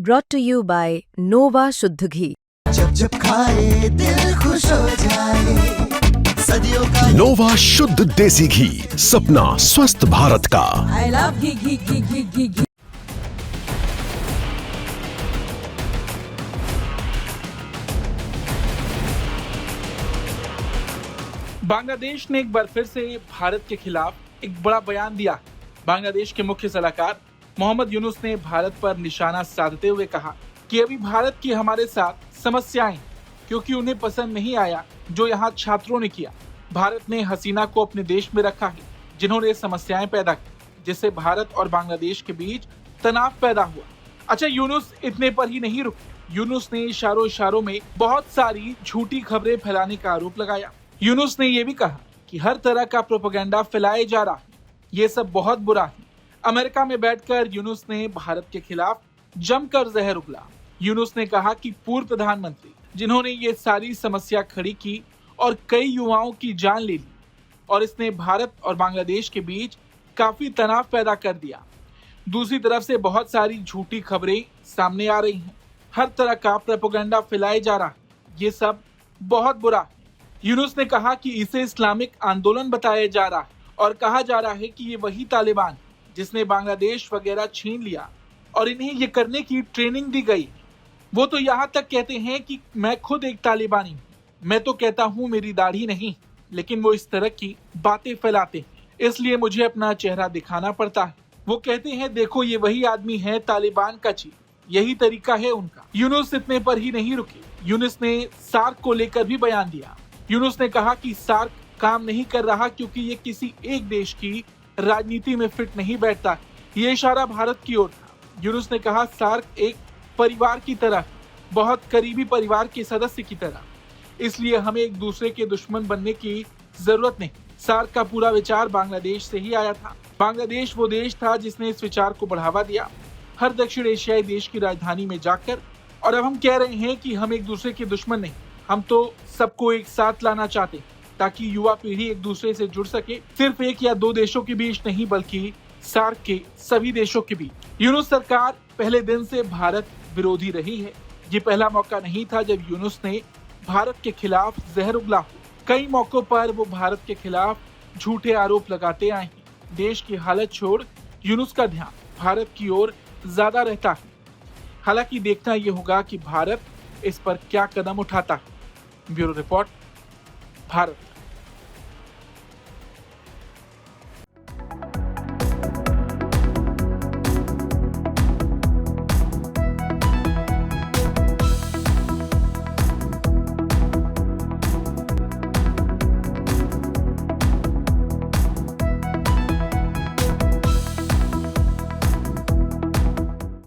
brought to you by Nova शुद्ध घी। जब जब खाए दिल खुश हो जाए, सदियों का नोवा शुद्ध देसी घी, सपना स्वस्थ भारत का। I love घी घी घी घी घी घी। बांग्लादेश ने एक बार फिर से भारत के खिलाफ एक बड़ा बयान दिया। बांग्लादेश के मुख्य सलाहकार मोहम्मद यूनुस ने भारत पर निशाना साधते हुए कहा कि अभी भारत की हमारे साथ समस्याएं, क्योंकि उन्हें पसंद नहीं आया जो यहाँ छात्रों ने किया। भारत ने हसीना को अपने देश में रखा है, जिन्होंने समस्याएं पैदा की, जिससे भारत और बांग्लादेश के बीच तनाव पैदा हुआ। अच्छा, यूनुस इतने पर ही नहीं रुके। यूनुस ने इशारों में बहुत सारी झूठी खबरें फैलाने का आरोप लगाया। यूनुस ने यह भी कहा कि हर तरह का प्रोपेगेंडा फैलाया जा रहा है, ये सब बहुत बुरा है। अमेरिका में बैठकर यूनुस ने भारत के खिलाफ जमकर जहर उगला। यूनुस ने कहा कि पूर्व प्रधानमंत्री, जिन्होंने ये सारी समस्या खड़ी की और कई युवाओं की जान ले ली, और इसने भारत और बांग्लादेश के बीच काफी तनाव पैदा कर दिया। दूसरी तरफ से बहुत सारी झूठी खबरें सामने आ रही हैं, हर तरह का प्रोपेगेंडा फैलाया जा रहा है, ये सब बहुत बुरा है। यूनुस ने कहा कि इसे इस्लामिक आंदोलन बताया जा रहा है और कहा जा रहा है कि ये वही तालिबान जिसने बांग्लादेश वगैरह छीन लिया और इन्हें ये करने की ट्रेनिंग दी गई। वो तो यहाँ तक कहते हैं कि मैं खुद एक तालिबानी हूँ। मैं तो कहता हूँ मेरी दाढ़ी नहीं, लेकिन वो इस तरह की बातें फैलाते हैं, इसलिए मुझे अपना चेहरा दिखाना पड़ता है। वो कहते हैं देखो ये वही आदमी है तालिबान का चीफ, यही तरीका है उनका। यूनुस इतने पर ही नहीं रुके। यूनुस ने सार्क को लेकर भी बयान दिया। यूनुस ने कहा कि सार्क काम नहीं कर रहा क्योंकि ये किसी एक देश की राजनीति में फिट नहीं बैठता। ये इशारा भारत की ओर था। यूनुस ने कहा सार्क एक परिवार की तरह, बहुत करीबी परिवार के सदस्य की तरह, इसलिए हमें एक दूसरे के दुश्मन बनने की जरूरत नहीं। सार्क का पूरा विचार बांग्लादेश से ही आया था। बांग्लादेश वो देश था जिसने इस विचार को बढ़ावा दिया, हर दक्षिण एशियाई देश की राजधानी में जाकर। और अब हम कह रहे हैं कि हम एक दूसरे के दुश्मन नहीं, हम तो सबको एक साथ लाना चाहते हैं ताकि युवा पीढ़ी एक दूसरे से जुड़ सके, सिर्फ एक या दो देशों के बीच नहीं बल्कि सार्क के सभी देशों के बीच। यूनुस सरकार पहले दिन से भारत विरोधी रही है। ये पहला मौका नहीं था जब यूनुस ने भारत के खिलाफ जहर उगला हो। कई मौकों पर वो भारत के खिलाफ झूठे आरोप लगाते आए हैं। देश की हालत छोड़ यूनुस का ध्यान भारत की ओर ज्यादा रहता है। हालांकि देखना ये होगा कि भारत इस पर क्या कदम उठाता है। Bureau report, Bharat.